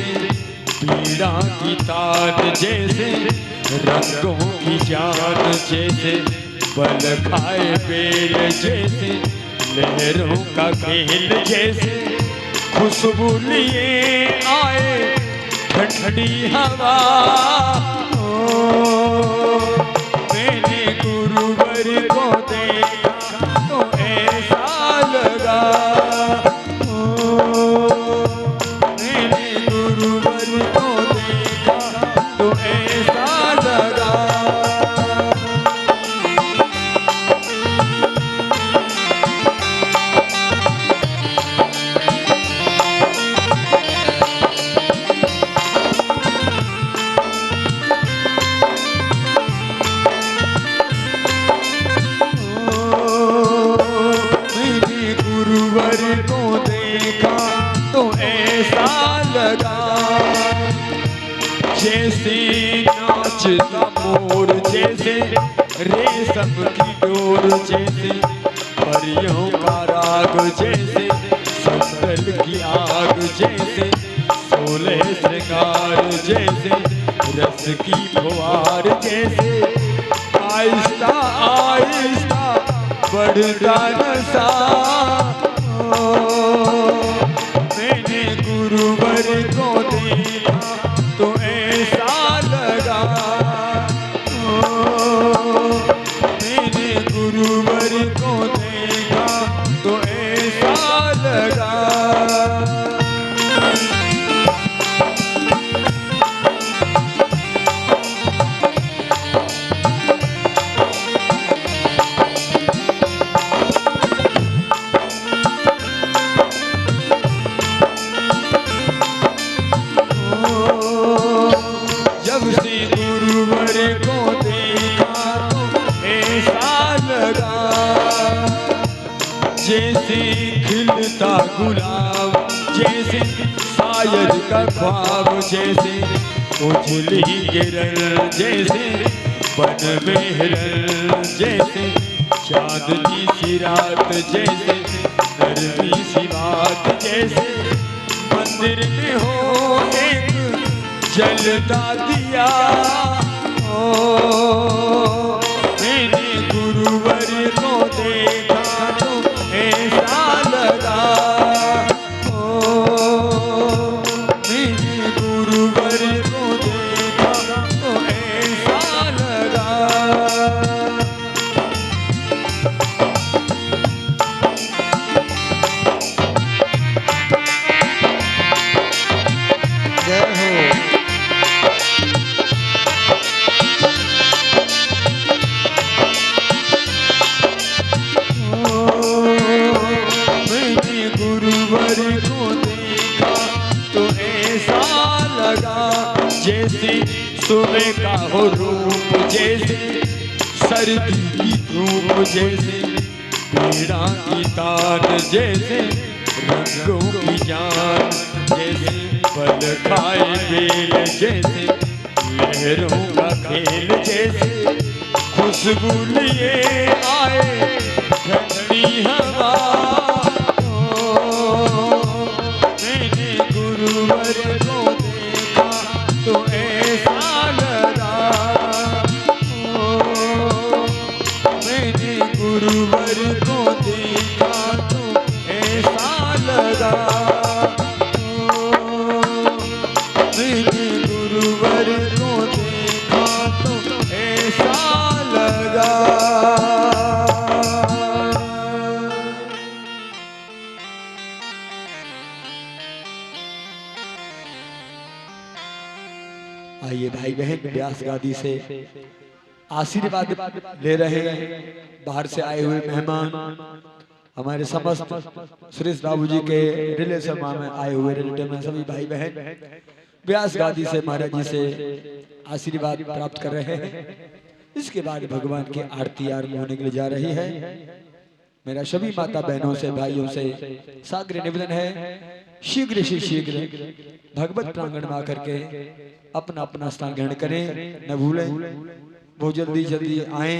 जैसे पीड़ा की तार जैसे रंगों की जान जैसे बल खाए बेल जैसे लहरों का खेल जैसे खुशबू लिए आए ठंडी हवा। मैंने गुरुवर को देखा तो ऐसा लगा, मैंने गुरुवर को देखा तो ऐसा लगा। को देखा तो ऐसा लगा जैसे नाचता मोर जैसे रेशम की डोर जैसे परियों का राग जैसे संदल की आग जैसे सोले श्रृंगार जैसे रस की फुहार जैसे आहिस्ता आहिस्ता बढ़ता नशा। मैंने गुरुवर को देखा तो ऐसा लगा, मैंने गुरुवर को देखा तो ऐसा लगा। जब से गुरुवर को देखा तो ऐसा लगा जैसे खिलता गुलाब जैसे शायर का ख्वाब जैसे उजली गिरल जैसे बन में हिरल जैसे चांदनी सी रात जैसे नरमी सी बात जैसे मंदिर में हो एक जलता दिया। ओ मैंने गुरुवर को देखा तो ऐसा लगा, ओ मैंने गुरुवर को देखा तो ऐसा लगा। जय हो। गुरुवर को देखा तो ऐसा लगा जैसे सुबह का हो रूप जैसे सर्दी की धूप जैसे पीड़ा की तार जैसे रंगों की जान जैसे बल खाए बेल जैसे लहरों का खेल जैसे खुशबू लिए आए ठंडी हवा। गुरुवर को देखा तो ऐसा लगा, मैंने गुरुवर को देखा तो ऐसा लगा, मैंने गुरुवर को देखा तो ऐसा लगा। आइए भाई बहन व्यास गादी से आशीर्वाद ले रहे हैं बाहर से आए हुए मेहमान हमारे समस्त सुरेश बाबू जी के रिलेशन में आए हुए रिलेटिव में सभी भाई बहन व्यास गादी से महाराज जी से आशीर्वाद प्राप्त कर रहे हैं। इसके बाद भगवान की आरती आरंभ होने के लिए जा रही है। मेरा सभी माता बहनों से भाइयों से साग्र निवेदन है शीघ्र से शीघ्र भगवत प्रांगण में आकर के अपना अपना स्थान ग्रहण करें, न भूलें। बहुत जल्दी जल्दी आए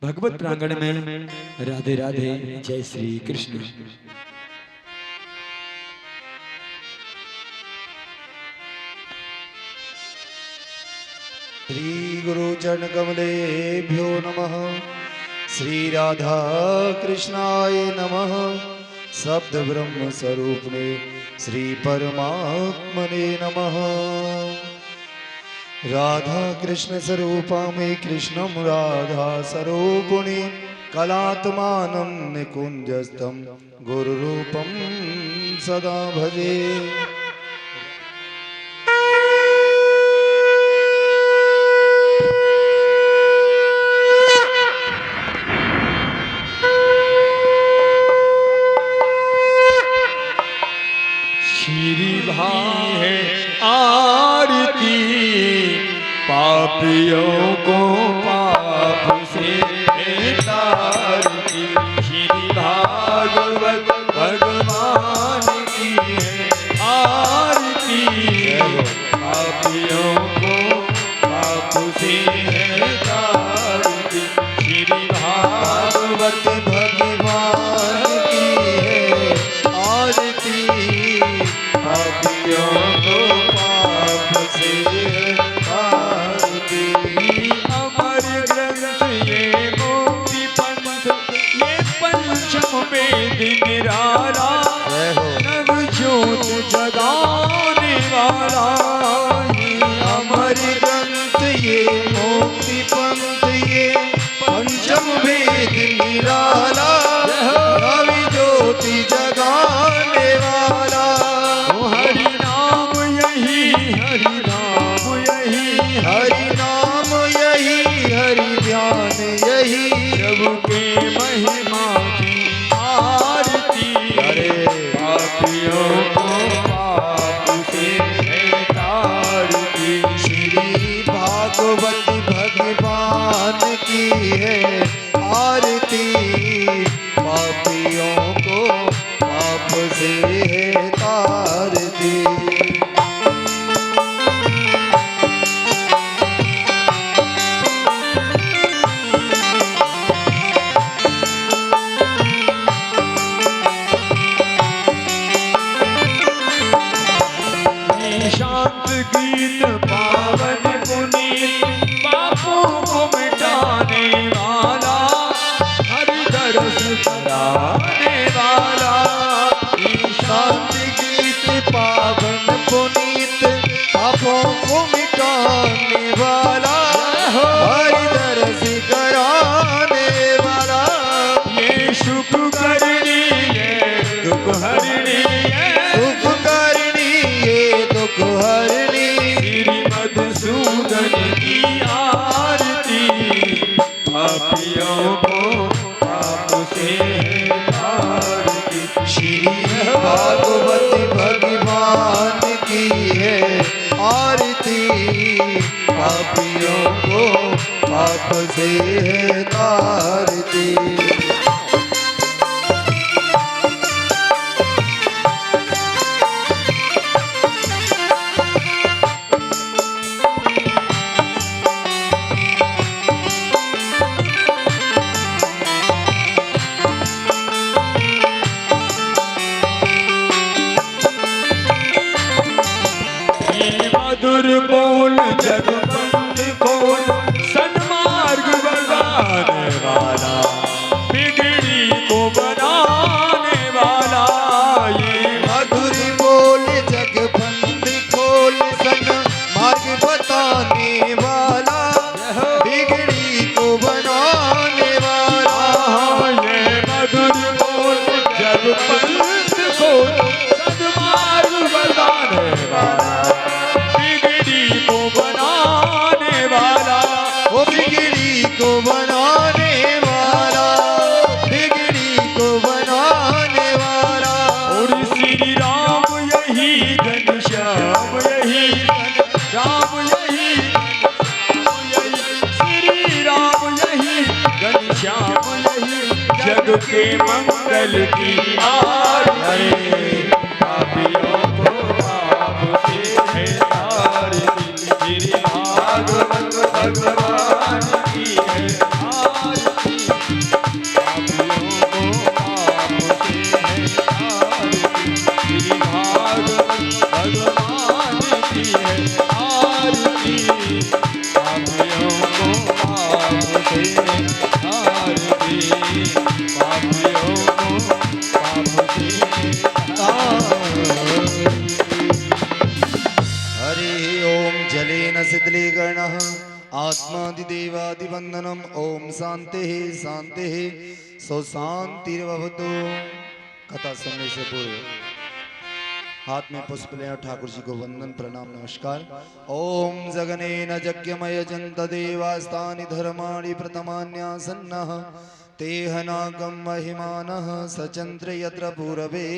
भगवत प्रांगण में। राधे राधे, जय श्री कृष्ण। श्री गुरु चरण कमलेभ्यो नमः। श्री राधा कृष्णाय नमः। शब्द ब्रह्म स्वरूपने श्री परमात्मने नमः। राधा कृष्ण स्वरूपामि कृष्णं राधा स्वरूपिणी कलात्मानं निकुञ्जस्थं गुरुरूपं सदा भजे। श्री भाई है आरती पापियों को पाप से तारती। श्री भागवत भगवान की है आरती पापियों को पाप से तारती। श्री भागवत भगवान की है आरती पापियों को पाप से तारती। अमर ग्रंथ ये मुक्ति पंथ ये पंचम वेद निराला नव ज्योत जगाने वाला। अमर ग्रंथ ये मुक्ति पंथ ये पंचम वेद निराला नव ज्योति जगाने वाला। हरि नाम यही हरि नाम यही हरि नाम यही हरि ध्यान यही प्रभु के महिमा की आरती। अरे पापियों को पाप से तारती। श्री भागवत भगवान की है आरती पापियों को पाप से है तारती। शांत गीत पावन पुनीत पापों को मिटाने वाला हरि दरस कराने वाला। शांत गीत पावन पुनीत पापों को मिटाने वाला हरि दरस कराने वाला। ये सुख करनी है दुख हरनी है सुख करनी ये दुख हरनी। श्री मधुसूदन की आरती पापियों को पाप से तारती। श्री भागवत भगवान की है आरती पापियों को पाप से है तारती। मधुर बोल जगबंद बोल सन्मार्ग बताने वाला बिगड़ी को बनाने वाला। ये मधुर बोल जगबंद खोल सन मार्ग बताने वाला बिगड़ी को बनाने वाला। ये मधुर बोल जगबंद बोल सन्मार्ग बताने वाला बिगड़ी को बनाने वाला। वो बिगड़ी को बनाने वाला बिगड़ी को बनाने वाला। और श्री राम यही घनश्याम यही राम यही श्री राम यही घनश्याम यही जग के मंगल की आरती पापियों को पाप से है तारती। श्री भागवत भगवान की है आरती पापियों को पाप से है तारती। श्री भागवत भगवान की है आरती शिथिलीकरणः आत्मादिदेवादिवन्दनम् ओम शांति शांति सो शांतिर्भवतु। कथा सुनने से पूर्व हाथ में पुष्प लें और ठाकुर जी को वंदन प्रणाम नमस्कार। ओम जगनेन यज्ञमय जंत देवास्तानि धर्माणि प्रथमान्यासन्नः तेहनागम महिमानः सचंद्र यत्र पूरवे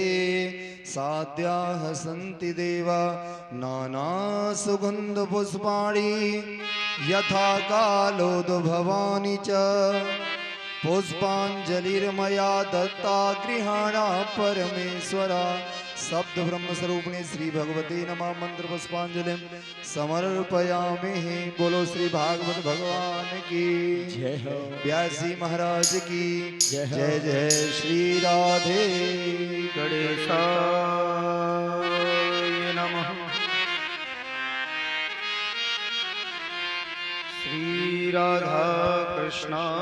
साद्याः सन्ति देवा नाना सुगंध पुष्पाणि यथा कालोद्भवानि च पुष्पांजलिर्मया दत्ता गृहाणा परमेश्वरा। शब्द ब्रह्म स्वरूपिणी श्री भगवती नमः मंत्र पुष्पांजलि समर्पयामि। बोलो श्री भागवत भगवान की जय हो। व्यासी महाराज की जय हो। जय जय श्री राधे गणेशाय नमः। श्री राधा कृष्णाभ्यां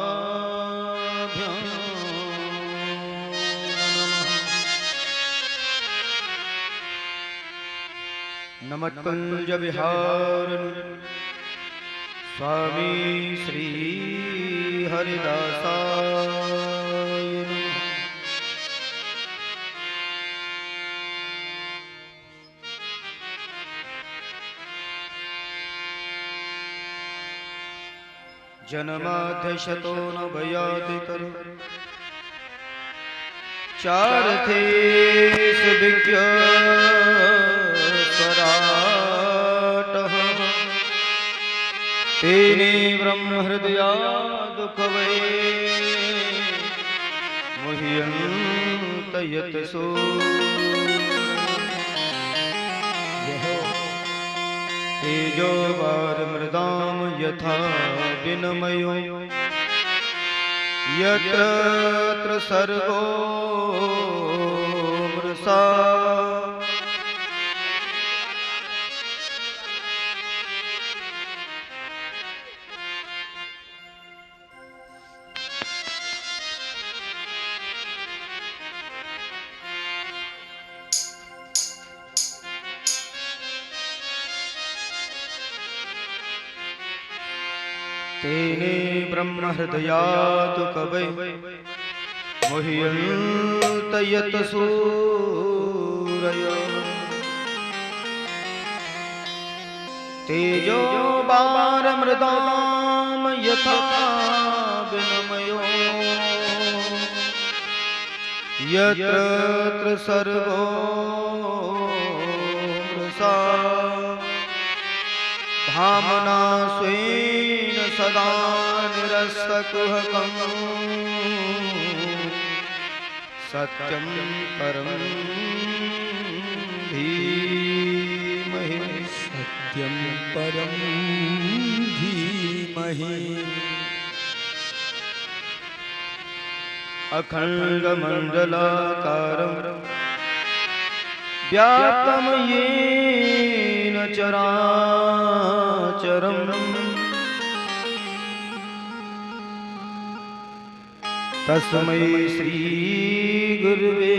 नमः। नमकुंज विहारिणि स्वामी श्री हरिदासाय नमः। जन्माद्यशतो न भयाति खलु चारथे स्वराटः तेने ब्रह्म हृदया दुःखवे मुह्यन्त यतसो। तेजो वारिमृदां यथा विनिमयो यत्र सर्गो मृषा। तेने ब्रह्म हृदयात् कवै मुह्यन्त यतसूरयो। तेजो वारिमृदां यथा विनिमयो यत्र सर्गो मृषा। धाम्ना स्वेन सदा निरस्तकुहकं सत्यं परं धीमहि। सत्यं परं धीमहि। अखण्डमण्डलाकारं व्याप्तं येन चराचरं तस्मै श्री गुरुवे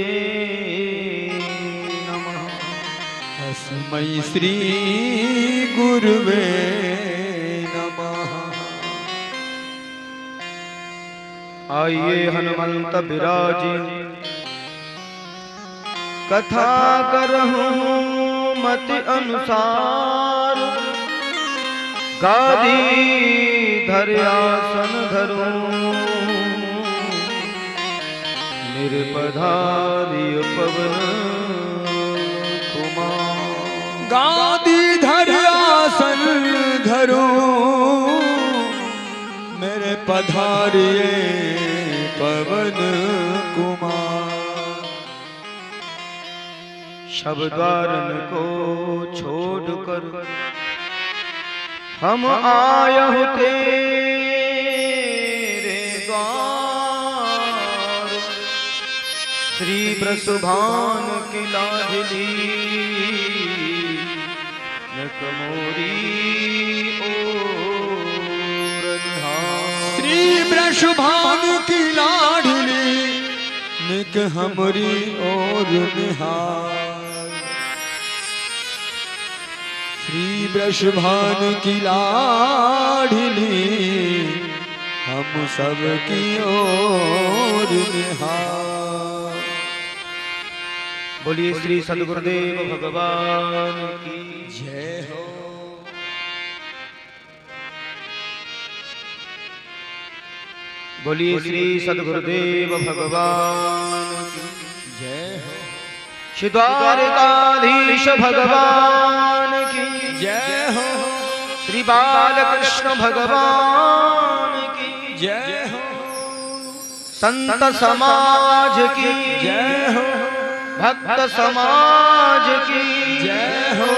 नमः। तस्मै श्री गुरुवे नमः। आइए हनुमंत बिराजी कथा करहूं मति अनुसार। गादी धर्यासन धरूं निर्पधारी पवन कुमार। गादी धर्यासन धरूं मेरे पधारिए पवन कुमार। शब्दारन को छोड़कर हम आए तेरे द्वार। श्री ब्रसुभान की लाडली नकमोरी ओर निहार। श्री ब्रषभान की लाडली निक हमरी और निहार। श्री वृषभान की लाडली हम सब की ओर निहार। बोलिए श्री सद्गुरुदेव भगवान की जय हो। बोलिए श्री सद्गुरुदेव भगवान की जय हो। श्री द्वारकाधीश भगवान की जय हो। श्री बालकृष्ण भगवान की जय हो। संत समाज की जय हो। भक्त समाज की जय हो।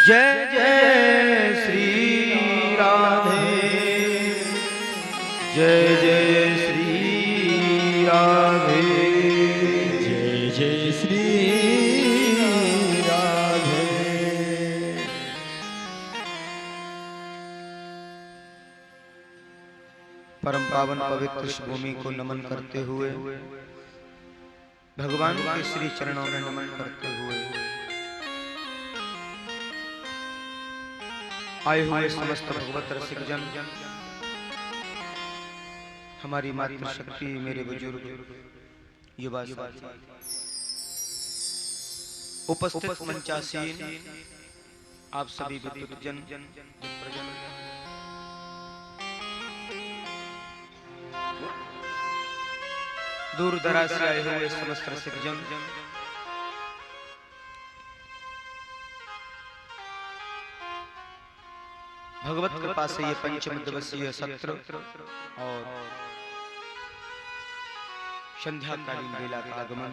जय जय श्री राधे, जय जय श्री राधे, जय जय श्री राधे। परम पावन पवित्र इस भूमि को नमन करते हुए, भगवान के श्री चरणों में नमन करते हुए आए हुए समस्त भगवत रसिक जन, हमारी मातृशक्ति, मेरे बुजुर्ग, युवा साथी, उपस्थित मंचासीन आप सभी विद्युत जन, प्रजन, दूर दराज से आए हुए समस्त रसिक जन, भगवत कृपा से ये पंचम दिवसीय सत्र और संध्याकालीन बेला का आगमन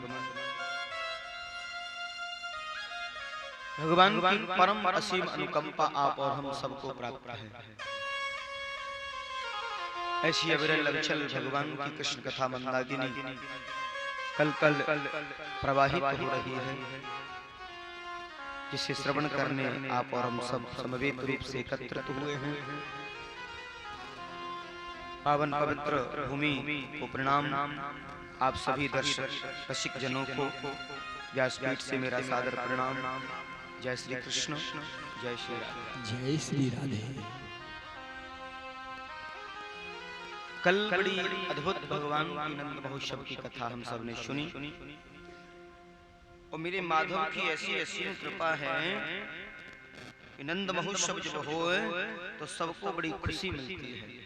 भगवान की परम असीम अनुकंपा आप और हम सबको प्राप्त है। ऐसी अविरल अविचल भगवान की कृष्ण कथा मंदाकिनी कल कल प्रवाहित हो रही है, जिसे श्रवण करने आप और हम सब समवेत रूप से एकत्रित हुए हैं। पावन पवित्र भूमि को प्रणाम, आप सभी दर्शक रसिक जनों को व्यासपीठ से मेरा सादर प्रणाम। जय श्री कृष्ण, जय श्री राधे। जय श्री राधे। कल बड़ी अद्भुत भगवान की नंद महोत्सव की कथा हम सब ने सुनी और मेरे माधव की ऐसी ऐसी कृपा है कि नंद महोत्सव जब होए तो सबको बड़ी खुशी मिलती है।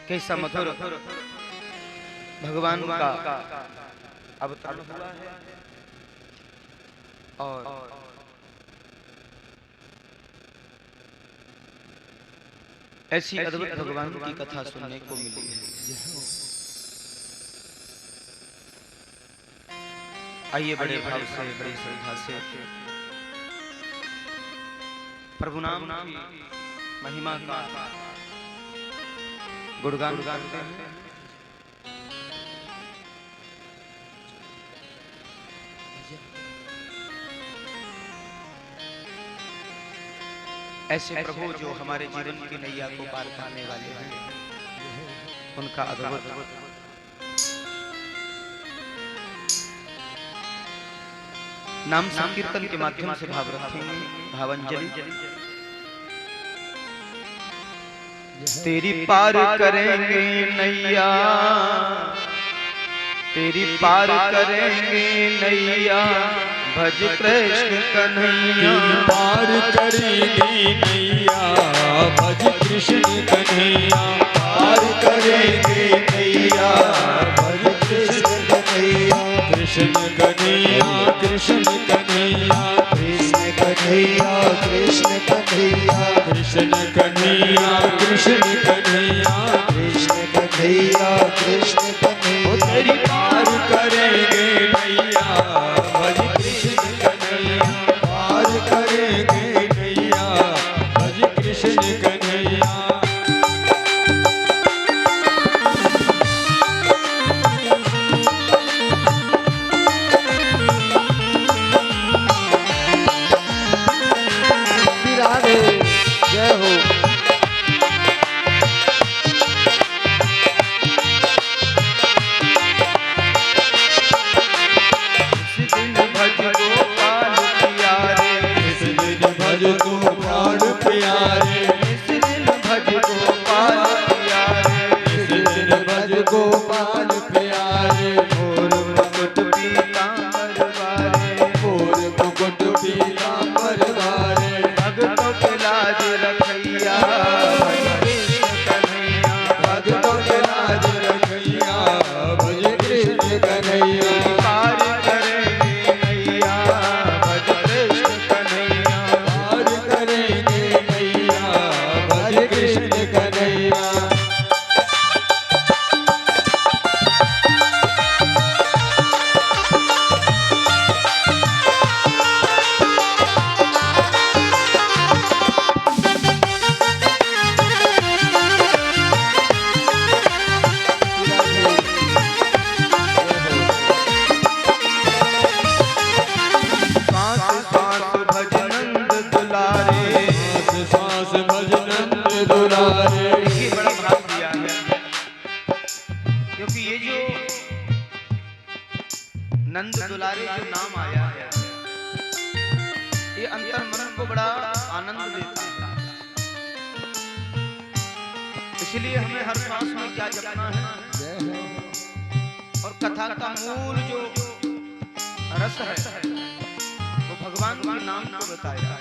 कैसा मधुर भगवान का अवतरण हुआ है और ऐसी अद्भुत भगवान की कथा सुनने को मिली है। आइए बड़े भाव से, बड़ी श्रद्धा से प्रभु नाम की महिमा का गुणगान करते हैं। ऐसे प्रभु जो हमारे जीवन की नैया को पार करने वाले हैं, उनका अद्भुत नाम संकीर्तन के माध्यम से भाव रखेंगे। भावांजलि। तेरी पार करेंगे नैया, तेरी पार करेंगे नैया, भज कृष्ण कन्हैया। पार करेंगे नैया, भज कृष्ण कन्हैया। पार करेंगे नैया, भज कृष्ण कन्हैया। कृष्ण कन्हैया, कृष्ण कन्हैया, कृष्ण कन्हैया, कृष्ण कन्हैया, कृष्ण कन्हैया, कृष्ण कन्हैया, कृष्ण कन्हैया, कृष्ण कन्हैया। तेरी पार करेंगे नैया, भज कृष्ण कन्हैया। पार करेंगे नैया, भज कृष्ण कन्हैया। ये अंतर मन को बड़ा आनंद देता है। इसलिए हमें हर सांस में क्या जपना है, और कथा का मूल जो रस है वो भगवान के नाम को बताया।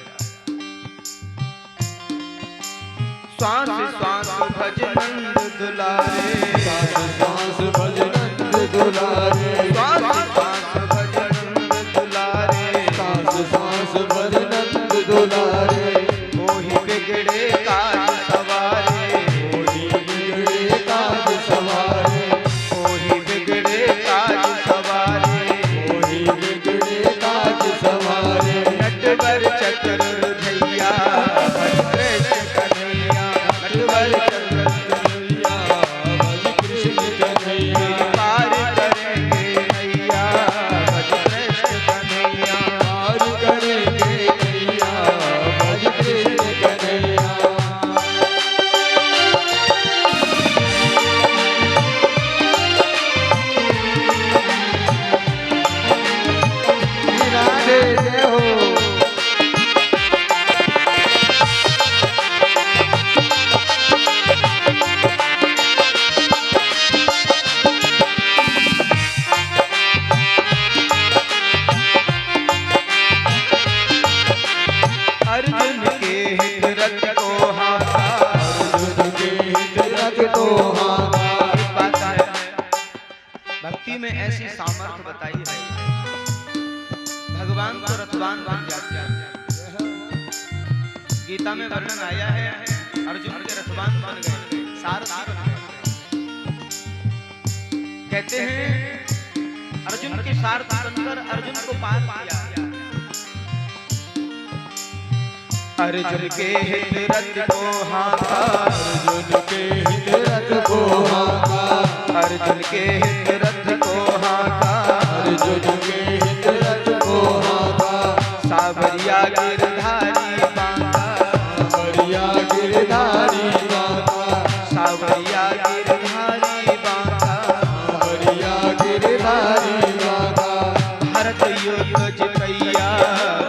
श्वास श्वास भज नंद दुलारे, श्वास भज नंद दुलारे, श्वास श्वास भज नंद दुलारे, श्वास श्वास भज नंद दुलारे, मोहि बिगड़े काज सवारे, मोहि बिगड़े काज सवारे, मोहि बिगड़े काज सवारे, मोहि बिगड़े काज सवारे, नटवर चक्र धैया भज कृष्ण कन्हैया, नटवर चक्र कन्हैया भज कृष्ण कन्हैया, पार करेंगे नैया भज कृष्ण कन्हैया, पार करेंगे नैया भज कृष्ण कन्हैया। राधे जय हो। अर्जुन के हित रथ को हाथा, अर्जुन के हित रख तो हाथा, एक बात है, भक्ति में ऐसी सामर्थ्य बताई है, भगवान को रथवान बन जाते हैं। गीता में वर्णन आया है, अर्जुन के रथवान बन गए, सारथी बन गए। कहते हैं अर्जुन के सारथी बनकर अर्जुन को पार किया। अर्जुन के हित रथ को हाथा, अर्जुन के हित रख को हाथा, अर्जुन के हित रथ को हाथा, अर्जुन के हित रख को हाथा, सावरिया गिरधारी बांका, सावरिया गिरधारी बांका, सावरिया गिरधारी बांका, सावरिया गिरधारी बांका, भरत युद्ध जितैया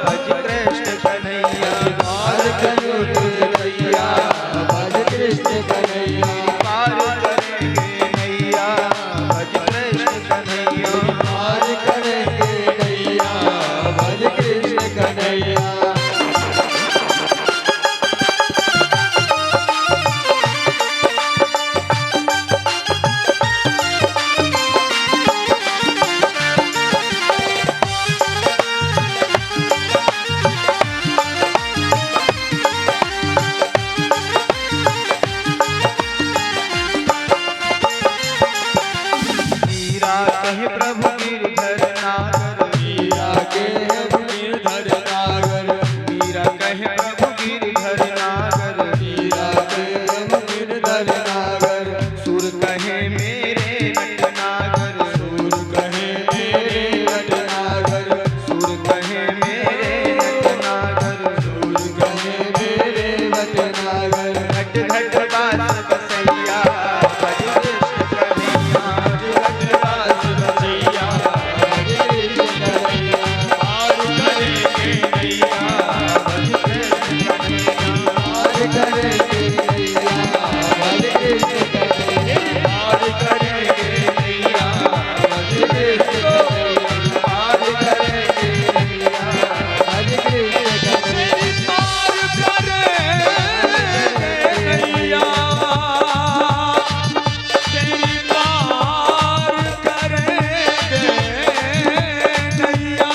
भज कृष्ण कन्हैया, भारत युद्ध कन्हैया भज कृष्ण कन्हैया, पार करेंगे नैया भज कृष्ण कन्हैया, पार करेंगे नैया भज कृष्ण कन्हैया। मीरा कहे प्रभु गिरधर नागर, मीरा के गिरधर नागर, मीरा कहे प्रभु गिरधर नागर, मीरा के गिरधर नागर, सुर कहे मेरे नट नागर, सूर कहे मेरे नट नागर, सुर कहे मेरे नट नागर, सूर कहे मेरे नट नागर, घट घट बास बसैया भज कृष्ण कन्हैया, घट बास बसैया भज कृष्ण कन्हैया, पार करेंगे नैया भज कृष्ण कन्हैया, पार करेंगे नैया भज कृष्ण कन्हैया, पार करेंगे नैया भज कृष्ण कन्हैया, पार करेंगे नैया भज कृष्ण कन्हैया, पार करेंगे नैया तेरी पार करेंगे नैया,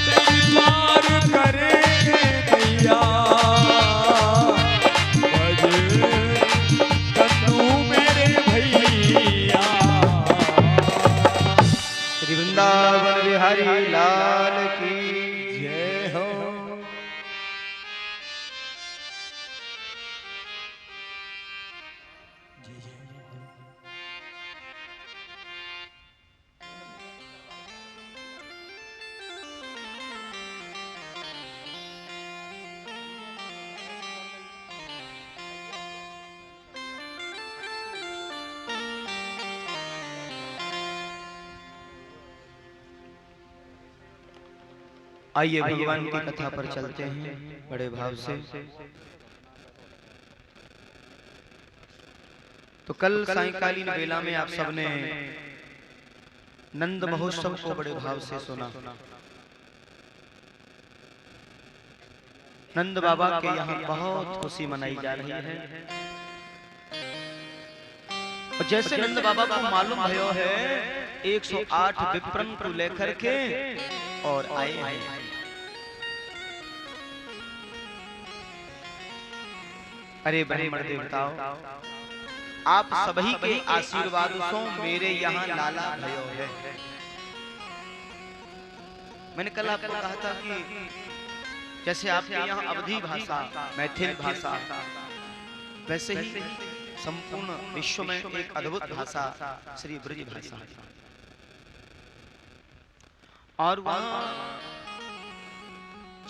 तेरी पार करेंगे नैया, भज कन्नू मेरे भैया। श्री वृंदावन बिहारी लाल की जय हो। आइए भगवान की कथा पर चलते हैं बड़े भाव से। तो कल सायंकालीन बेला में आप सबने नंद महोत्सव को बड़े भाव से सुना। नंद बाबा के यहाँ बहुत खुशी मनाई जा रही है। और जैसे नंद बाबा को मालूम भयो है 108 विप्रन को लेकर के और आए हैं। अरे ब्राह्मण देवताओं, आप सभी के आशीर्वाद से मेरे यहाँ लाला भयो है। मैंने कल आपको कहा था कि जैसे आपके यहाँ अवधी भाषा, मैथिल भाषा, वैसे ही संपूर्ण विश्व में एक अद्भुत भाषा श्री ब्रज भाषा है। और वहाँ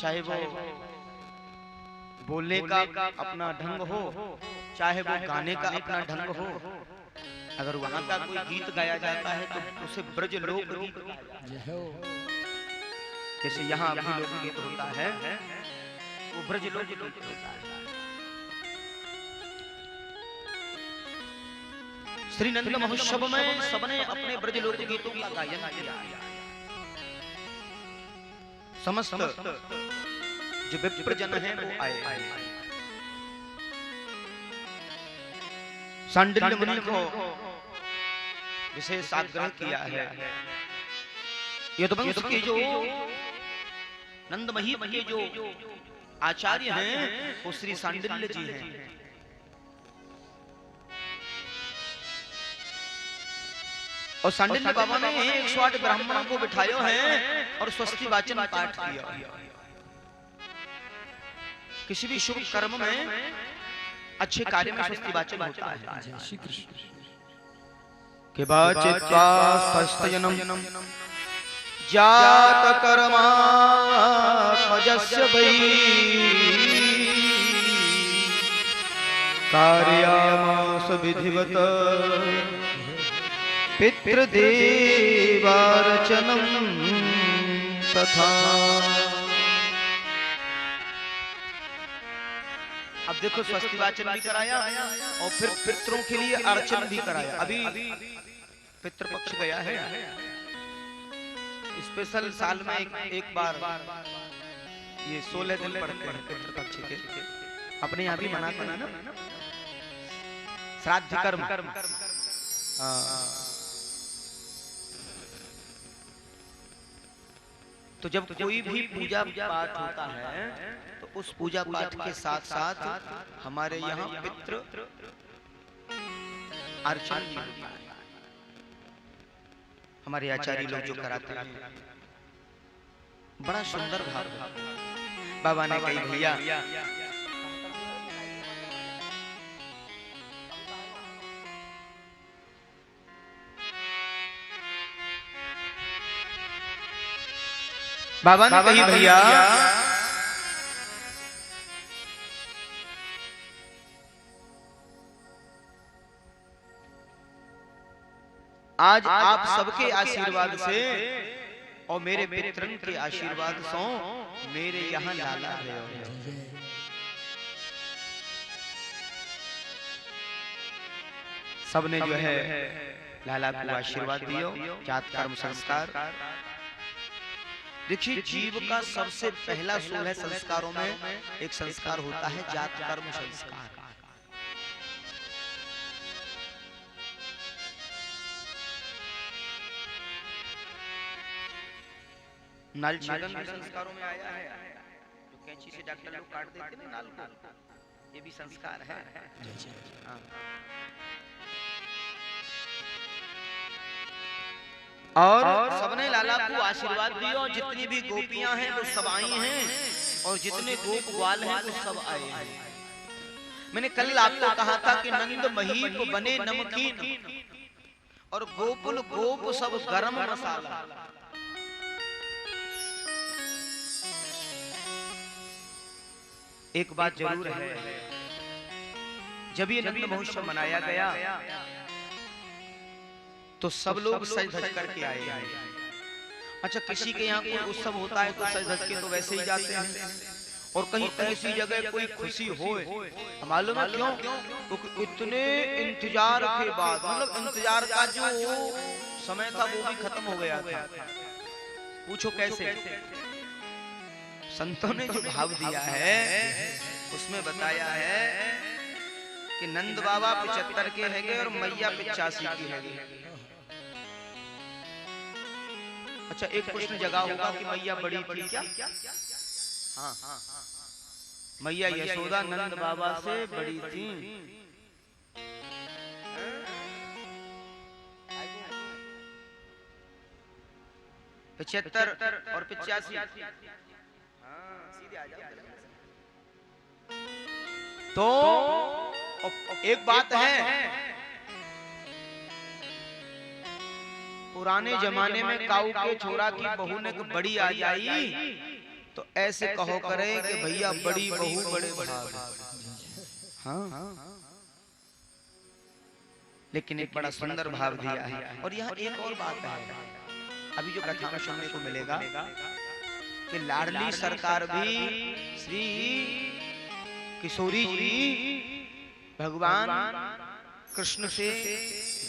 चाहे वो बोलने का अपना ढंग हो, चाहे वो गाने का अपना ढंग हो, अगर वहाँ का कोई गीत गाया जाता है तो उसे ब्रज लोक गीत गाया। जैसे यहाँ भी लोक गीत होता है, वो ब्रज लोक गीत होता है। श्री नंद महोत्सव में सबने अपने ब्रज लोक गीतों का गायन किया। समस्त जो विप्र जन है वो आए। सांडिल्य मुनि को विशेष आग्रह किया है। यदुवंश के जो नंदमहीप के जो आचार्य हैं वो श्री सांडिल्य जी हैं। और सांडिल्य बाबा ने 108 ब्राह्मणों को बिठायो है और स्वस्ति वाचन पाठ किया। किसी भी शुभ कर्म में, अच्छे कार्य में स्वस्ति वाचन होता है। जय श्री कृष्ण। के बाचित्वास्तयनम जात कर्मात्मजस्य वै कार्यामास विधिवत पितृदेवार्चनम तथा। अब देखो स्वस्ति वाचन भी कराया और फिर पितरों के लिए अर्चन भी कराया। अभी पितृपक्ष गया है, स्पेशल साल में एक बार ये 16 दिन पड़ते हैं पितृपक्ष के। अपने यहाँ भी मनाते हैं ना श्राद्ध कर्म। तो जब कोई भी पूजा पाठ होता है तो उस पूजा पाठ के साथ साथ हमारे यहाँ पितृ अर्चन भी होता है। हमारे आचार्य लोग जो कराते हैं, बड़ा सुंदर भाव। बाबा ने कही भैया बाबा ने कही भैया आज आप सबके आशीर्वाद से और मेरे पितरन के आशीर्वाद से मेरे यहाँ लाला है। सबने जो है लाला को आशीर्वाद दियो। जात कर्म संस्कार। देखिए जीव का सबसे पहला 16 संस्कारों में एक संस्कार होता है जात कर्म संस्कार। नाल छेदन भी संस्कारों में आया है। जो कैंची से डॉक्टर लोग काट देते हैं नाल को, ये भी संस्कार है। हाँ। और सबने लाला को आशीर्वाद दिया। जितनी भी गोपियां हैं वो सब आई हैं और जितने गोप ग्वाल हैं वो सब आए हैं। मैंने कल आपको कहा था कि नंद महीप बने नमकीन और गोकुल गोप सब गरम मसाला। एक बात जरूर है, जब ये नंद महोत्सव मनाया गया तो सब लोग सज धज करके आए हैं। अच्छा, किसी के यहाँ कोई उत्सव होता है तो सज धज के तो वैसे ही जाते हैं, और कहीं ऐसी जगह कोई खुशी हो, मालूम है क्यों? क्योंकि इतने इंतजार के बाद, मतलब इंतजार का जो समय था वो भी खत्म हो गया था। पूछो कैसे? संतों ने जो भाव दिया है उसमें बताया है कि नंद बाबा 75 के है और मैया 85 की है। अच्छा, एक प्रश्न जगा होगा कि मैया बड़ी थी क्या? हाँ, मैया यशोदा नंद बाबा से बड़ी थी। 75 और 85, सीधे आ जाओ। तो एक बात है, पुराने जमाने में काऊ के छोरा की बहू ने बड़ी आ जाई तो ऐसे कहो करे कि भैया बड़ी बहू बड़े भाग। हाँ, लेकिन एक बड़ा सुंदर भाव दिया है। और यहाँ एक और बात है, अभी जो कथा में सुनने को मिलेगा कि लाडली सरकार भी श्री किशोरी जी भगवान कृष्ण से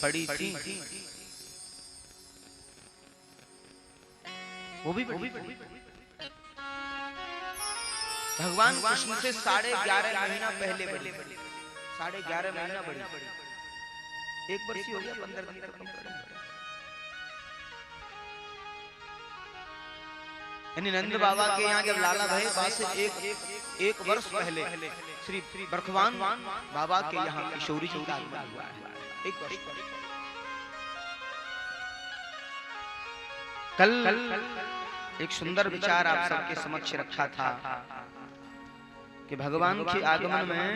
बड़ी थी। वो भी भगवान कृष्ण से 11.5 महीना पहले बड़ी, 11.5 महीना बड़ी। एक वर्ष हो गया, 15 दिन तक यानी नंद बाबा के यहाँ जब लाला भय वहां से एक वर्ष पहले श्री बरखवान बाबा के यहाँ किशोरी जी का आगमन हुआ है। एक वर्ष कल एक सुंदर विचार आप सबके समक्ष रखा था कि भगवान के आगमन में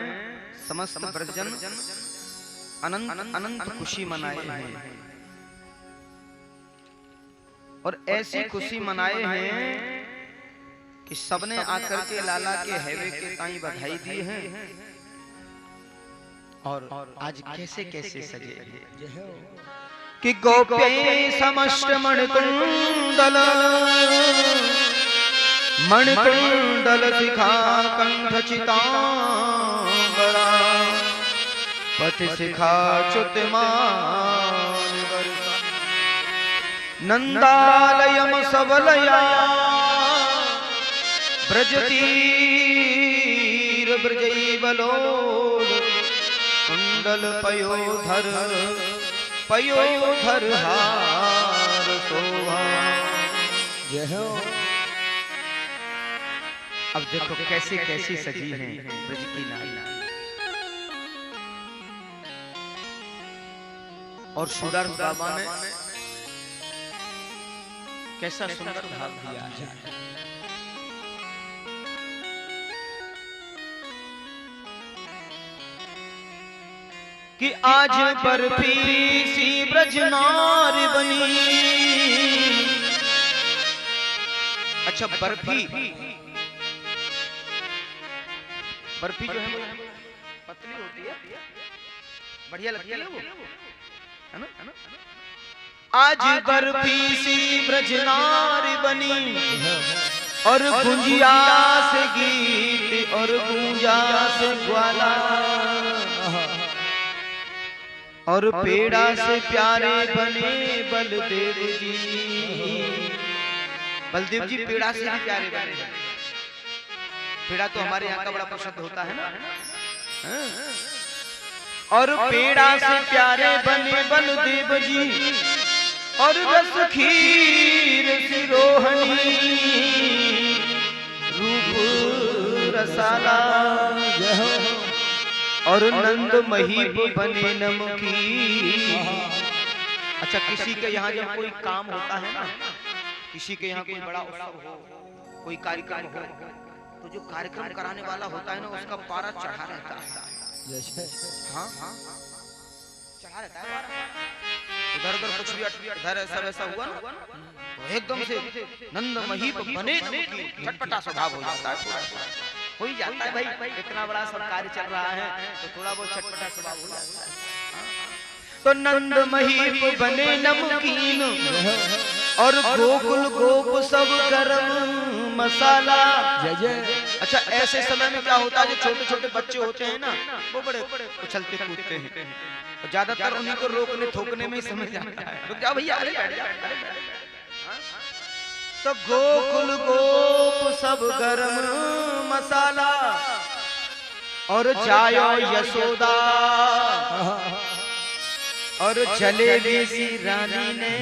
समस्त ब्रजजन अनंत अनंत खुशी मनाए हैं, और ऐसी खुशी मनाए हैं कि सबने आकर के लाला के हैवे के ताई बधाई दी है। और आज कैसे कैसे सजे हैं कि गोपे समस्त मणिकुंडल मणिकुंडल शिखा कंठ चितांबरा पति शिखा च्युतमान नंदालयम सबलया ब्रजतीर ब्रजैवलोल कुंडल पयोधर हार शोभा। अब देखो कैसे कैसी सजी हैं ब्रज की नारी, और सुंदर बाबा ने कैसा सुंदर भाव दिया है। कि आज बर्फी सी ब्रज नारी बनी। अच्छा, बर्फी जो है पतली होती है, बढ़िया लगती है वो, है ना? आज बर्फी सी ब्रज नारी बनी, और गुंजिया से गीत और गूंजा से ग्वाला, और पेड़ा से प्यारे बने बलदेव जी। बलदेव जी पेड़ा से भी प्यारे बने। पेड़ा तो हमारे यहाँ का बड़ा प्रसिद्ध होता है ना। और पेड़ा से प्यारे बने बलदेव जी, और रस खीर सिरोहनी रूप रसाला, और नंद महीप बने नमकीन। अच्छा, किसी के यहाँ जब कोई काम होता है ना, किसी के यहाँ कोई बड़ा उत्सव हो, कोई कार्यक्रम हो, तो जो कार्यक्रम कराने वाला होता है ना, उसका पारा चढ़ा रहता है। हाँ, चढ़ा रहता है पारा। इधर उधर कुछ भी इधर ऐसा वैसा हुआ ना, तो एकदम से नंद महीप बने नमकीन, चटपटा स्वभाव हो जाता है। हो ही जाता है भाई, इतना बड़ा सब कार्य चल रहा है तो थोड़ा बहुत चटपटा स्वभाव हो जाता है। तो नंद महीप बने नमकीन, और गोकुल गोप सब गरम मसाला। जय जय। अच्छा, ऐसे समय में क्या होता है, जो छोटे छोटे बच्चे होते हैं ना, वो बड़े उछलते कूदते हैं, और ज्यादातर उन्हीं को रोकने ठोकने में ही समझ जाता है। रुक जाओ भैया, अरे बैठ जाओ, अरे बैठ जाओ। तो गोकुल गोप सब गरम मसाला और जायो यशोदा और जलेबी सी रानी ने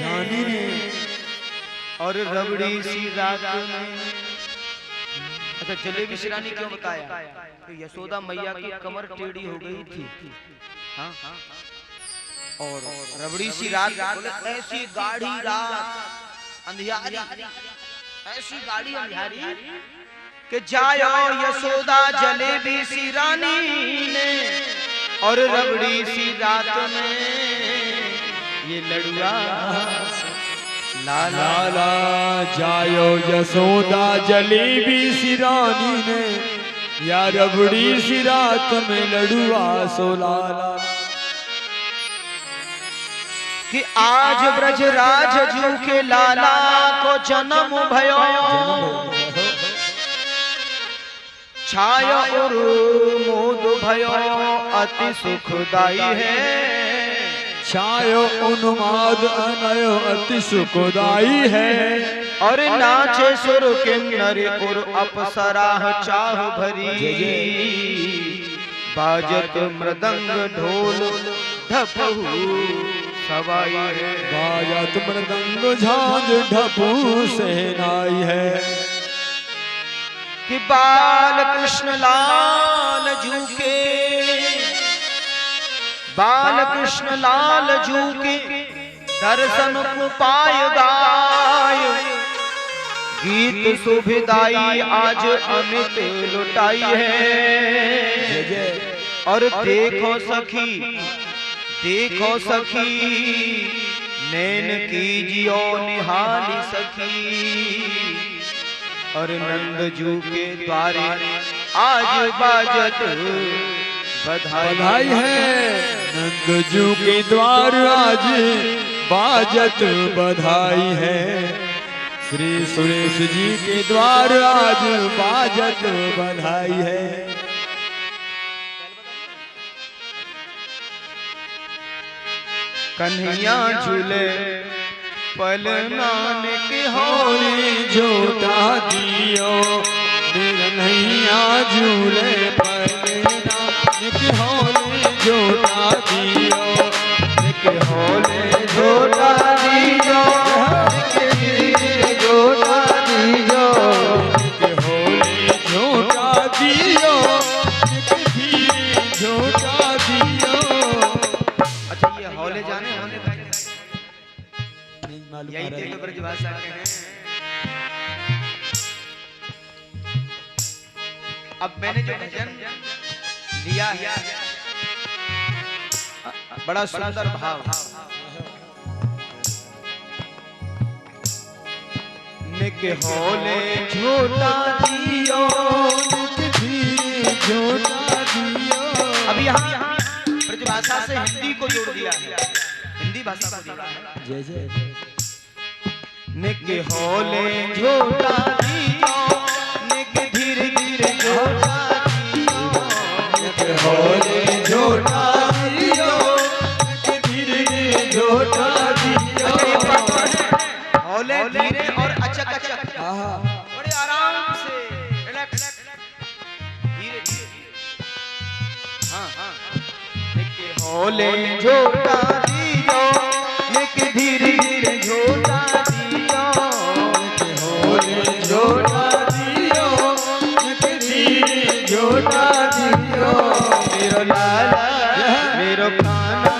और रबड़ी सी रात में। अच्छा, जलेबी सी रानी क्यों बताया? तो यशोदा मैया की कमर टेढ़ी हो गई थी, हाँ, और रबड़ी सी रात, ऐसी गाढ़ी रात अंधियारी, ऐसी गाढ़ी अंधियारी कि जायो यशोदा जलेबी सी रानी ने और रबड़ी सी रात में ये लड़ुआ लाला लाला जायो यशोदा जलेबी सी रानी ने, या रबड़ी सी रात में लड़ुआ सो लाला। कि आज ब्रजराज जू के लाला को जन्म भयो, छाया और मोद भयो अति सुखदाई है। छायो उन्माद अनयो अति सुखदाई है। और नाचे सुर किन्नर और अप्सरा चाह भरी, बाजत मृदंग ढोल ढपहू सवाई है। बाजत मृदंग झांझ ढपू सहनाई है। कि बाल कृष्ण लाल जू के, बाल कृष्ण लाल जू के दर्शन को पाय गाय, गीत सुभिदाई आज अमित लुटाई है। और देखो सखी नैन कीजियो निहाली सखी, और नंद जू के द्वारे आज बाजत बधाई है। नंद जू के द्वार आज बाजत बधाई है। श्री सुरेश जी के द्वार आज बाजत बधाई है। कन्हैया झूले पल नानक होली झूठा दियो, कन्हैया झूले पल नानक होली झूठा दियो, होले झूठा दियो, झूठा दियो, होली झूठा दियो, झूठा दियो। अच्छा, ये होले जाने होले यही तो ब्रजभाषा के हैं। अब मैंने जो भजन लिया है, बड़ा सुंदर भाव। निक होले झूठा दियो, झूठा दियो। अब यहाँ ब्रजभाषा से हिंदी को जोड़ दिया है, हिंदी भाषा को जोड़ा है। जय जय। निक होले झूठा दियो, निक धीरे धीरे झूठा दियो, निक होले झूठा दियो, निक धीरे धीरे झूठा दियो। होले धीरे और अचक अचक, बड़े आराम से रिलैक्स, धीरे धीरे, हाँ हाँ। निक होले झूठा दियो, निक धीरे धीरे झूठा झूठा दियो, झूठा दियो। मेरो लाला मेरो काना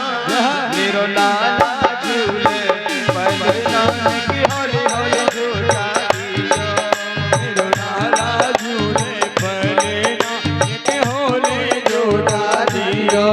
मेरो लाला झूले पल नानक होले होले झूठा दियो, मेरो लाला झूले पल नानक होले झूठा दियो।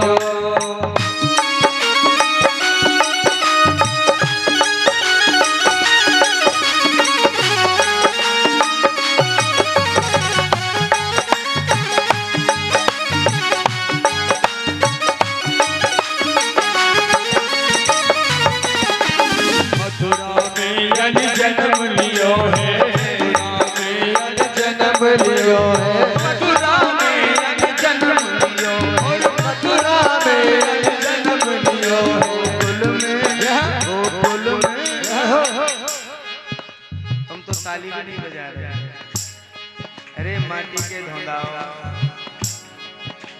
अरे माटी के धोंदाओ,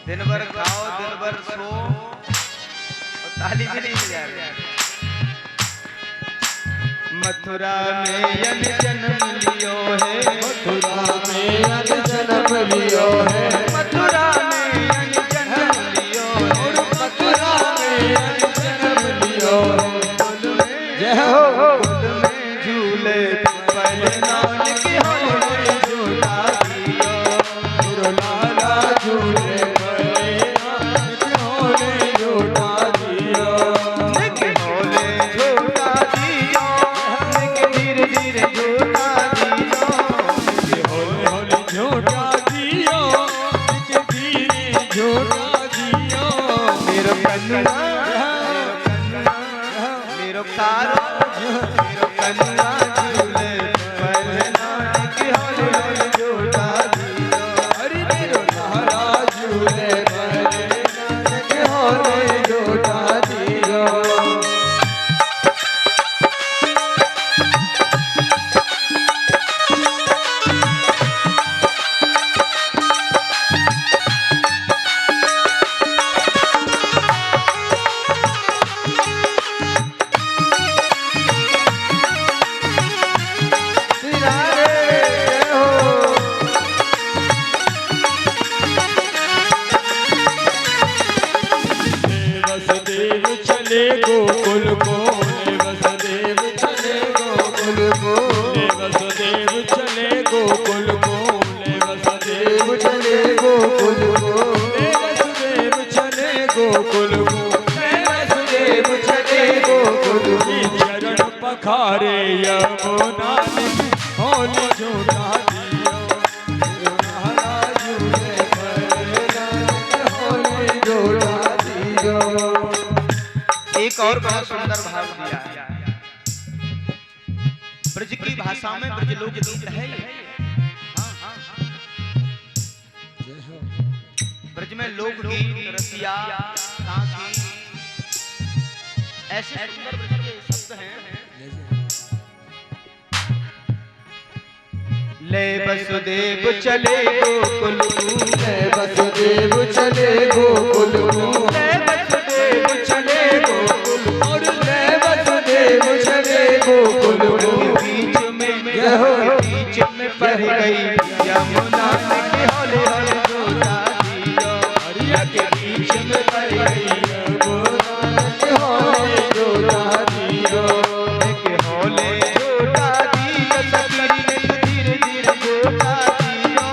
दिन भर खाओ दिन भर सो और ताली भी नहीं बजा रहे। मथुरा में यन जन्म लियो है, मथुरा में यन जन्म लियो है, मथुरा में यन जन्म लियो है, मथुरा में यन जन्म लियो है। जय हो। कुल में झूले पहले नानक होले झूला दियो, गुरु लाला झूले पड़े नानक होले झूला दियो, निक होले झूला दियो, निक धीरे धीरे झूला दियो, होले होले झूठा दियो, निक धीरे झूठा दियो। मेरो कन्या मेरो कारो मेरो कन्या झूले पहले नानक होले होले झूला दियो। हरि मेरो लाला झूले पड़े नानक होले झूठा दियो। वसुदेव चले गोकुल को, वसुदेव चले गोकुल को, वसुदेव चले गोकुल को, वसुदेव चले गोकुल को, वसुदेव चले गोकुल को, वसुदेव चले गोकुल को। चरण पखारे यमुना में होले झूठा दियो, महाराज झूले पड़े नानक होले झूठा दियो। एक और बड़ा सुंदर भाव दिया है। ब्रज की भाषा में ब्रज लोक गीत है ये। ब्रज में लोक गीत, रसिया, काकी, ऐसे सुंदर ब्रज के शब्द हैं। ले वसुदेव चले गोकुल को, ले वसुदेव चले गोकुल को, ले वसुदेव चले गोकुल को, और ले वसुदेव चले गोकुल को। बीच में पड़ गई यमुना के होले होले झूला दियो, हरिया के बीच में पड़ गई यमुना के होले झूठा दियो, के होले झूला दियो, सखी धीरे धीरे झूला दियो,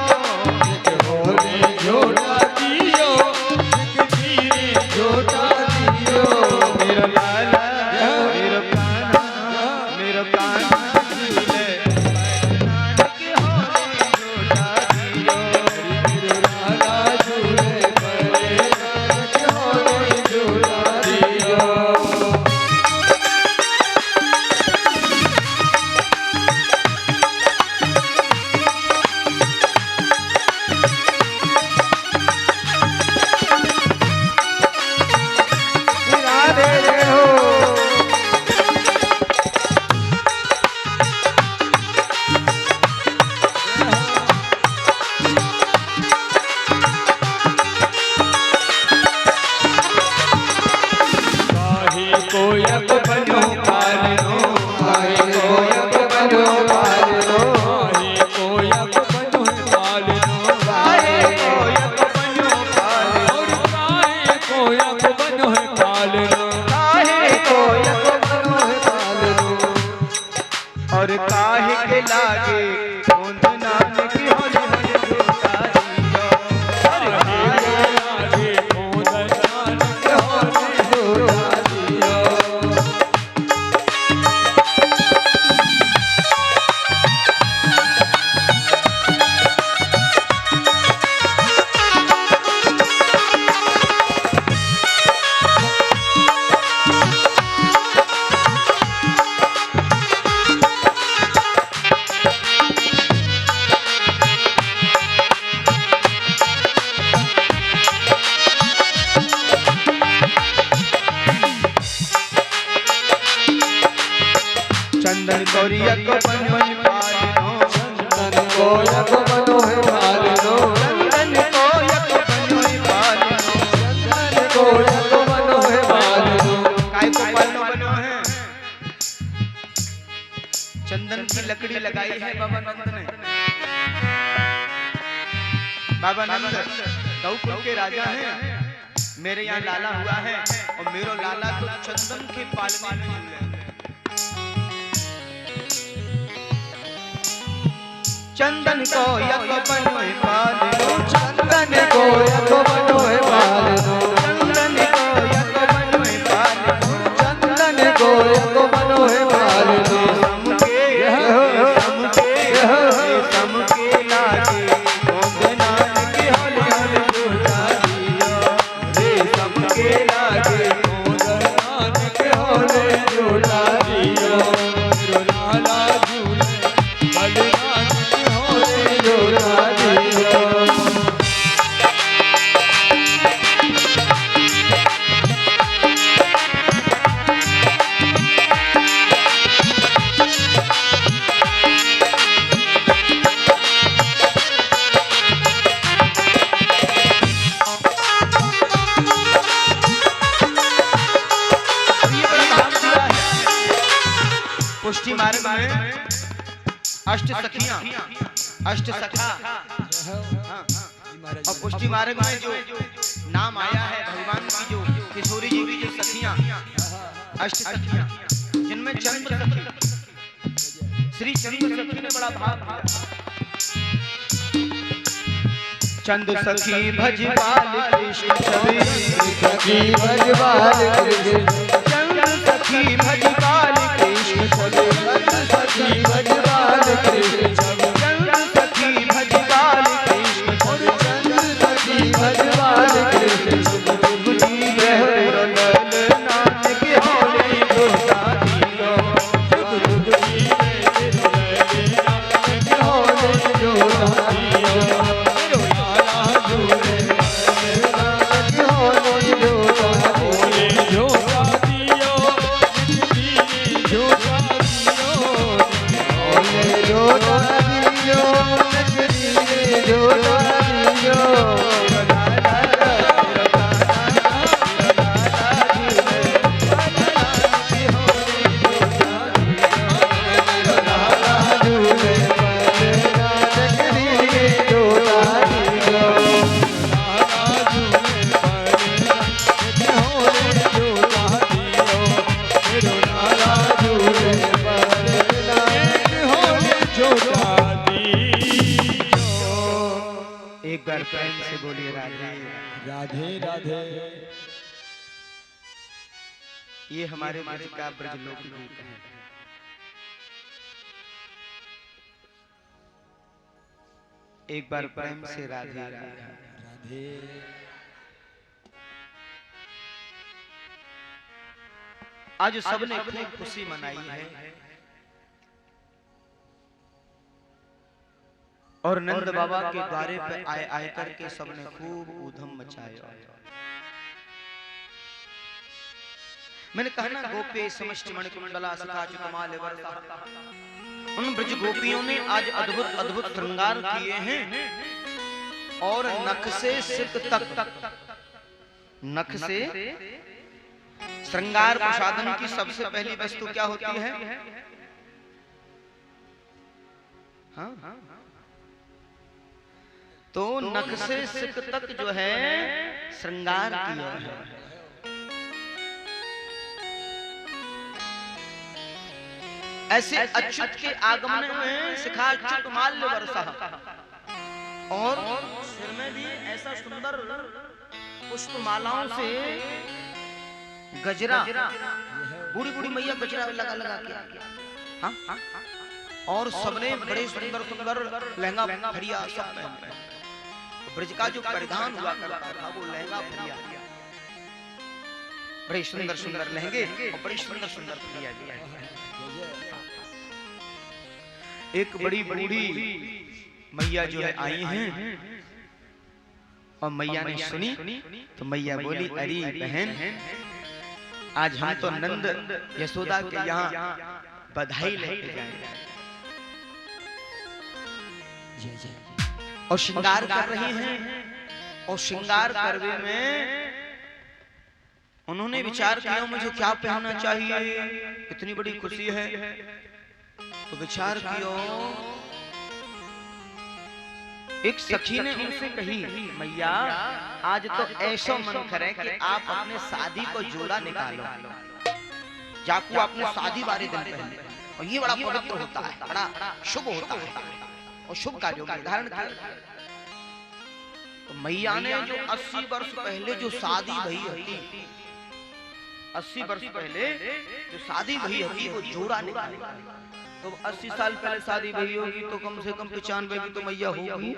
होले झूठा दियो, एक धीरे झूठा दियो। मेरो लाला मेरो कान्हा झूले नानक होले झूला दियो। यक बनो है पालनो, चंदन को यक बनो है पालनो, चंदन को यक बनो है पालनो। काय को पालनो बनो है? चंदन की लकड़ी लगाई है बाबा नंद ने। बाबा नंद गौकुल के राजा हैं, मेरे यहाँ लाला हुआ है और मेरो लाला तो चंदन के पालने में झूले हैं। चंदन को यक बनो है पालनो, चंदन को यक बनो है पालनो, चंदन को यक बनो है पालनो, चंदन को यक बनो है पालनो। समके लागे गोंदनान के हले हले झूला दियो, रे सबके लागे गोंदनान के होले झूला दियो, मेरो लाला झूले बलराज के होले झूला दियो। पुष्टि मार्ग में अष्ट सखियां, अष्ट सखा, और पुष्टि मार्ग में जो नाम आया है भगवान की, जो किशोरी जी की जो सखियां, अष्ट सखियां, जिनमें चंद्र सखी, श्री चंद्र सखी ने बड़ा भाव दिया। चंद सखी भजपाल कृष्ण छवि, सखी भजपाल कृष्ण, चंद सखी भजपाल कृष्ण छवि, सखी भजपाल कृष्ण छवि, चंद सखी भजपाल कृष्ण छवि, सखी भजपाल कृष्ण छवि। बुद्धि रहर लल नाथ के होले झूला दियो, जुगजुगी में लले नाथ के होले झूला दियो, मेरो लाला झूले बलराज के होले झूला दियो, झूला दियो, होले झूला दियो, नगरी में झूला दियो, मेरो लाला झूले बलराज नगरी में झूला दियो, लाला झूले बलराज के होले झूला दियो, मेरो लाला झूले बलराज के होले झूला दियो। एक बार प्रेम से बोलिए राधे। राधे राधे। ये हमारे ब्रज का ब्रजलोक गीत है। एक बार प्रेम से राधे राधे। राधे। आज सबने खूब खुशी मनाई है और नंद बाबा के द्वारे पे आए आए करके सबने खूब ऊधम मचाया। मैंने कहा ना, गोपे समष्टि मणिकुंडला सखा चुकमाल वर्षा, उन ब्रज गोपियों ने आज अद्भुत अद्भुत श्रृंगार किए हैं और नख से सिर तक, नख से श्रृंगार प्रसादन की सबसे पहली वस्तु क्या होती है? हाँ, तो नख से सिर तक जो है श्रृंगार किया है। ऐसे अच्युत के आगमन में शिखा अच्युत माल्य वर्षा, और सिर में भी ऐसा सुंदर पुष्प मालाओं से गजरा, बूढ़ी बूढ़ी मैया गजरा लगा लगा के, हाँ, और सबने बड़े सुंदर सुंदर लहंगा फरिया सब पहने। ब्रज का जो परिधान हुआ करता था वो लहंगा फरिया, बड़े सुंदर सुंदर लहंगे और बड़ी सुंदर सुंदर फरिया। एक बड़ी बूढ़ी मैया जो है आई हैं और मैया ने सुनी तो मैया बोली, अरे बहन, आज हम तो नंद यशोदा के यहाँ बधाई लेके जाएंगे। और श्रृंगार कर रही हैं। और श्रृंगार करवे में उन्होंने विचार किया मुझे क्या पहनना चाहिए, इतनी बड़ी खुशी है। तो विचार किया, एक सखी ने उनसे कही मैया आज तो ऐसा मन करे कि आप अपने शादी को जोड़ा निकालो, जाकू आपने शादी वाले दिन पहने, और ये बड़ा पवित्र होता है, बड़ा शुभ होता है और शुभ कार्यों का धारण किया। तो मैया ने जो 80 वर्ष पहले जो शादी भई थी, 80 वर्ष पहले जो शादी भई थी वो जोड़ा निकाला। तो 80 साल पहले शादी भई होगी तो कम से कम 95 की तो मैया होगी,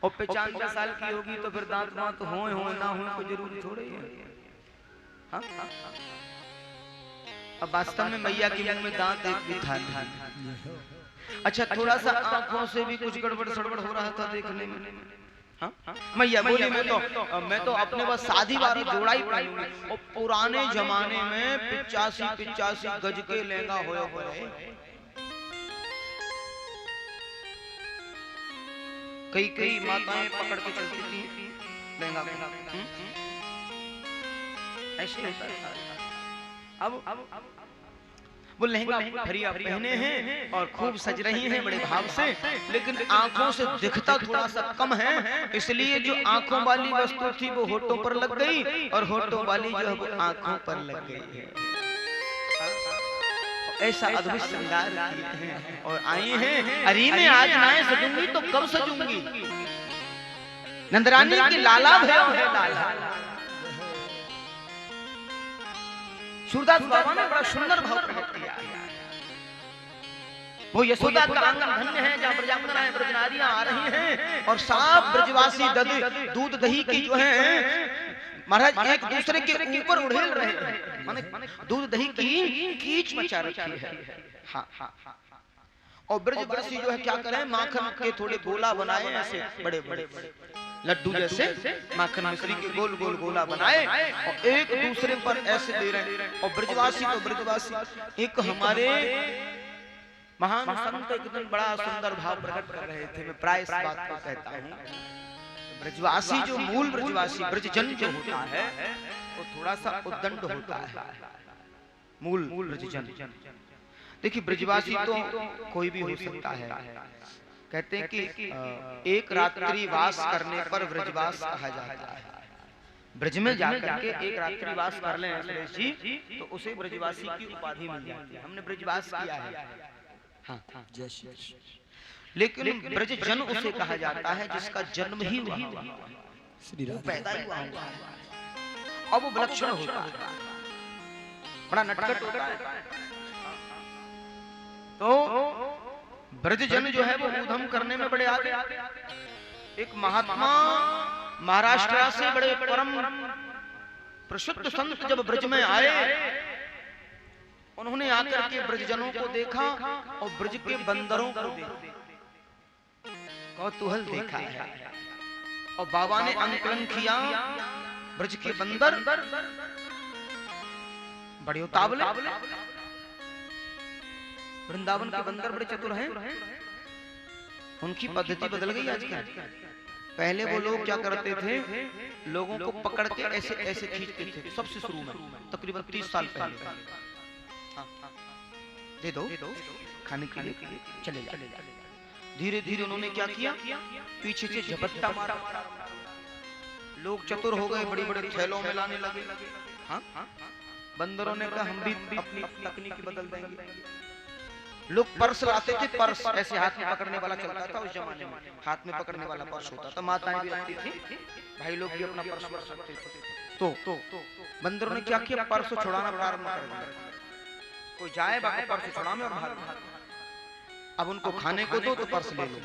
और 95 साल की होगी तो फिर दांत मां तो हो ना हो कोई जरूरी थोड़ी है। अब वास्तव में मैया के मुंह में दांत एक भी था नहीं। अच्छा थोड़ा सा आंखों से भी कुछ गड़बड़ सड़बड़ हो रहा था देखने में। मैया बोली मैं तो अपने बस शादी वाला जोड़ा ही पहनूंगी। और पुराने जमाने में 85 गज के लहंगा होया हुआ, कई माताएं पकड़ के चलती थी लहंगा ऐसे होता था। अब वो लहंगा फरिया पहने हैं और खूब सज रही हैं बड़े भाव से, लेकिन आंखों से दिखता थोड़ा सा कम है, इसलिए जो आंखों वाली वस्तु थी वो होठों पर लग गई और होठों वाली जो है वो आंखों पर लग गई है। ऐसा अद्भुत श्रृंगार किए हैं और आई हैं। अरे मैं आज ना सजूंगी तो कब सजूंगी, नंदरानी की लाला है लाला। सूरदास बाबा ने बड़ा सुंदर भाव प्रकट किया। वो यशोदा का आंगन धन्य है जहाँ ब्रजांगनाएं ब्रजनारियां आ रही हैं और सब ब्रजवासी दूध दही की जो है महाराज एक दूसरे के ऊपर उड़ेल रहे हैं, माने दूध दही की कीच मचा रखी है। हाँ हाँ हाँ। और ब्रजवासी जो है क्या करें, माखन के थोड़े गोला बनाए ऐसे बड़े बड़े लड्डू जैसे, माखन मिश्री के गोल गोल गोला बनाए और एक दूसरे पर ऐसे दे रहे हैं। और ब्रजवासी तो ब्रजवासी एक हमारे महान संत एक दिन बड़ा सुंदर भाव प्रकट कर रहे थे। मैं प्राय इस बात को कहता हूँ, ब्रजवासी जो मूल ब्रजवासी ब्रजजन जो होता है वो थोड़ा सा उद्दंड होता है। मूल ब्रजजन देखिए, ब्रजवासी तो कोई भी हो सकता है। कहते हैं कि एक रात्रि वास करने पर ब्रजवास कहा जाता है। ब्रज में जाकर के एक रात्रि वास कर लें सुरेश जी तो उसे ब्रजवासी की उपाधि मिल जाती है। हमने ब्रजवास किया है। हाँ हाँ, लेकिन ब्रजजन उसे कहा जाता है जिसका जन्म ही वहां हुआ, पैदा ही वहां हुआ है। अब वो विलक्षण होता है, बड़ा नटखट होता है। तो ब्रजजन जो है वो ऊधम करने में बड़े आगे। एक महात्मा महाराष्ट्र से बड़े परम प्रसिद्ध संत जब ब्रज में आए, उन्होंने आकर के ब्रजजनों को देखा और ब्रज के बंदरों को देखा, कौतूहल देखा है। और बाबा ने अनुकरण किया। ब्रज के बंदर बड़े उतावले, वृंदावन के बंदर बड़े चतुर हैं। उनकी पद्धति बदल गई आजकल। पहले वो लोग क्या करते थे, लोगों को पकड़ के ऐसे ऐसे खींचते थे। सबसे शुरू में तकरीबन 30 साल पहले, दे दो खाने के लिए चले जा। धीरे धीरे उन्होंने क्या किया, पीछे से झपट्टा मारा। लोग चतुर हो गए, बड़ी बड़ी थैलों में लाने लगे। हाँ, बंदरों ने कहा हम भी अपनी तकनीक बदल देंगे। लोग पर्स लाते थे, पर्स ऐसे हाथ में पकड़ने वाला चलता था उस जमाने में, हाथ में पकड़ने वाला पर्स होता था। माताएं भी रखती थी, भाई लोग भी अपना पर्स रखते थे। तो बंदरों ने क्या किया, पर्स छुड़ाना प्रारंभ कर दिया। कोई जाए बाकी पर्स छुड़ा में और भाग। अब उनको खाने को दो तो पर्स ले लो।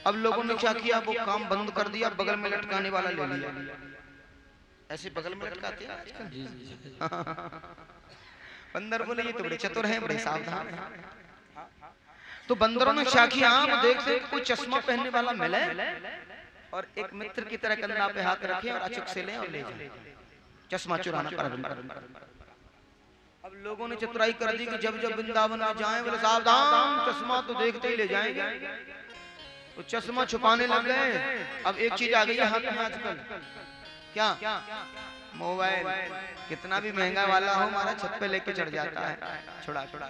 अब लोगों ने क्या किया, वो काम बंद कर दिया, बगल में लटकाने वाला ले लिया। ऐसे बगल में लटकाते हैं। बंदर बोले ये तो बड़े चतुर हैं, बड़े सावधान हैं। तो बंदरों ने क्या किया, वो देखते कोई चश्मा पहनने वाला मिले और एक मित्र की तरह कंधा पे हाथ रखे और अचूक से ले और ले जाए। चश्मा चुराना प्रारंभ कर। अब लोगों ने चतुराई कर दी कि जब जब वृंदावन में जाएं बोले सावधान, चश्मा तो देखते ही ले जाएंगे, तो चश्मा छुपाने लग गए। अब एक चीज आ गई है हाथ में आजकल, क्या? मोबाइल। कितना भी महंगा वाला हो, हमारा छत पे लेके चढ़ जाता है, छुड़ा छुड़ा।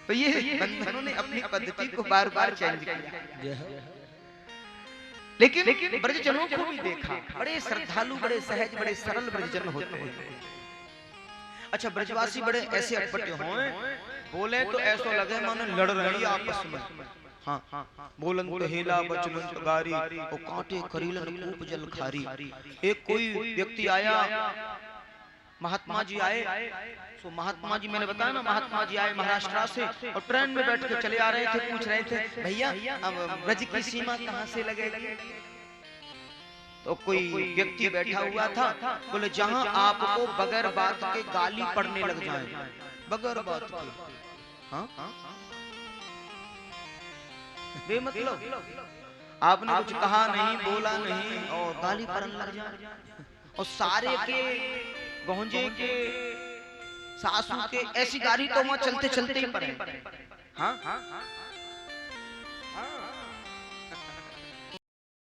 तो ये बंधनों ने अपनी पद्धति को बार बार चेंज किया। लेकिन ब्रजजनों को भी देखा, बड़े श्रद्धालु, बड़े सहज, बड़े सरल ब्रजजन होते हैं। अच्छा, ब्रजवासी बड़े ऐसे अटपटे हों, बोले तो ऐसा लगे मानो लड़ रहे हैं आपस में। हाँ, बोलन तो हेला बचलन तो गारी, और कांटे करीलन कूप जल खारी। एक कोई व्यक्ति आया, महात्मा जी आए, तो महात्मा जी, मैंने बताया ना, महात्मा जी आए महाराष्ट्र से और ट्रेन में बैठ के चले आ रहे थे। पूछ रहे थे, भैया ब्रज की सीमा कहाँ से लगेगी? तो कोई व्यक्ति बैठा हुआ था, बोले जहां आपको बगैर बात के गाली पड़ने लग जाए, बगैर बात के, हाँ बेमतलब, आपने कुछ कहा नहीं, बोला नहीं और गाली पड़ने लग जाए, और सारे के गौंजे के सासू के ऐसी गाली तो वहां चलते चलते ही पड़े। हाँ,